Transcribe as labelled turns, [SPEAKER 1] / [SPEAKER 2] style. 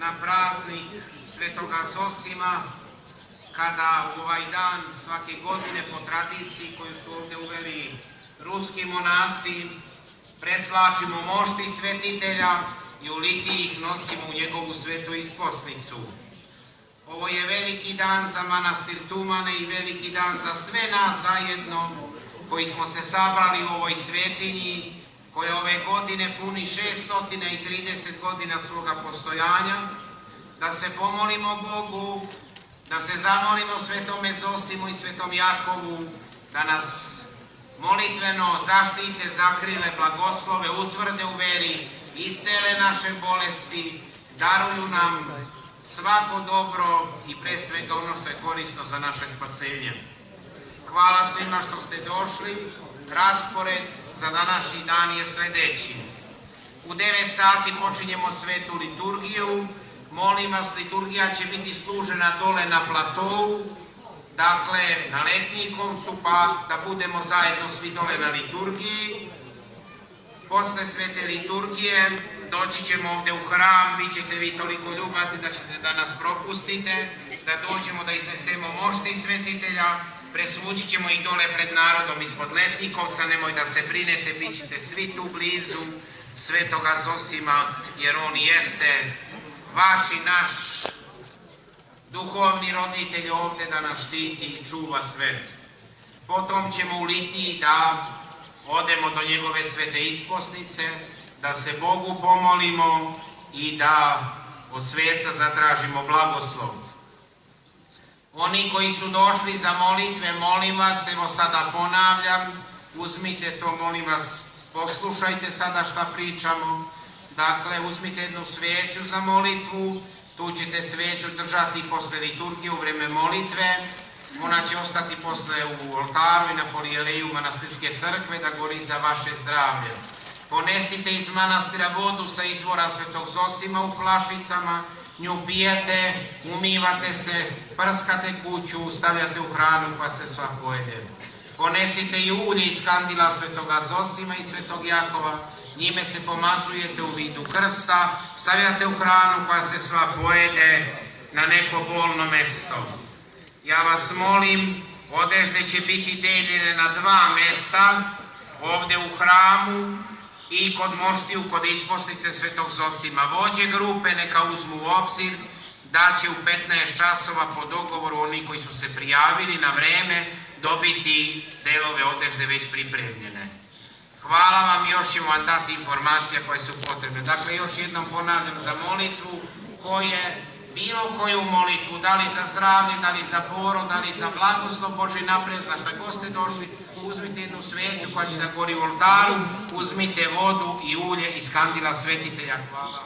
[SPEAKER 1] na praznik Svetoga Zosima, kada u ovaj dan svake godine po tradiciji koju su ovdje uveli ruski monasi, presvlačimo mošti svetitelja i u litiji ih nosimo u njegovu svetu isposnicu. Ovo je veliki dan za manastir Tumane i veliki dan za sve nas zajedno koji smo se sabrali u ovoj svetinji koja ove godine puni 630 godina svoga postojanja, da se pomolimo Bogu, da se zamolimo Svetome Zosimu i Svetom Jakovu, da nas molitveno zaštite, zakrile, blagoslove, utvrde u veri, iscele naše bolesti, daruju nam svako dobro i pre svega ono što je korisno za naše spasenje. Hvala svima što ste došli. Raspored za današnji dan je sledeći. U 9 sati počinjemo svetu liturgiju. Molim vas, liturgija će biti služena dole na platovu, dakle na Letnjikovcu, pa da budemo zajedno svi dole na liturgiji. Posle svete liturgije doći ćemo ovde u hram, bit ćete vi toliko ljubazni da ćete da nas propustite, da dođemo da iznesemo mošti svetitelja, presvući ćemo ih dole pred narodom ispod Letnjikovca, nemoj da se brinete, bit ćete svi tu blizu Svetoga Zosima, jer on jeste vaš i naš duhovni roditelj ovde da nas štiti i čuva sve. Potom ćemo u litiji da odemo do njegove svete isposnice, da se Bogu pomolimo i da od sveca zatražimo blagoslov. Oni koji su došli za molitve, molim vas, evo sada ponavljam, uzmite to, molim vas, poslušajte sada šta pričamo. Dakle, uzmite jednu sveću za molitvu, tu ćete sveću držati posle liturgije u vreme molitve, ona će ostati posle u oltaru i na polijeleju manastirske crkve da gori za vaše zdravlje. Ponesite iz manastira vodu sa izvora Svetog Zosima u flašicama, nju pijete, umivate se, prskate kuću, stavljate u hranu pa se sva pojede. Ponesite i ulje iz kandila Svetoga Zosima i Svetog Jakova, njime se pomazujete u vidu krsta, stavljate u hranu pa se sva pojede na neko bolno mesto. Ja vas molim, odežde će biti deljene na 2 mesta, ovde u hramu i kod moštiju, kod isposnice Svetog Zosima. Vođe grupe neka uzmu u obzir da će u 15 časova po dogovoru oni koji su se prijavili na vreme dobiti delove odežde već pripremljene. Hvala vam, još ćemo vam dati informacije koje su potrebne. Dakle, još jednom ponavljam za molitvu koje, bilo koju molitvu, da li za zdravlje, da li za porod, da li za blagoslov Božji napred, za šta god ste došli, uzmite jednu sveću koja će da gori u oltaru, uzmite vodu i ulje iz kandila svetitelja. Hvala.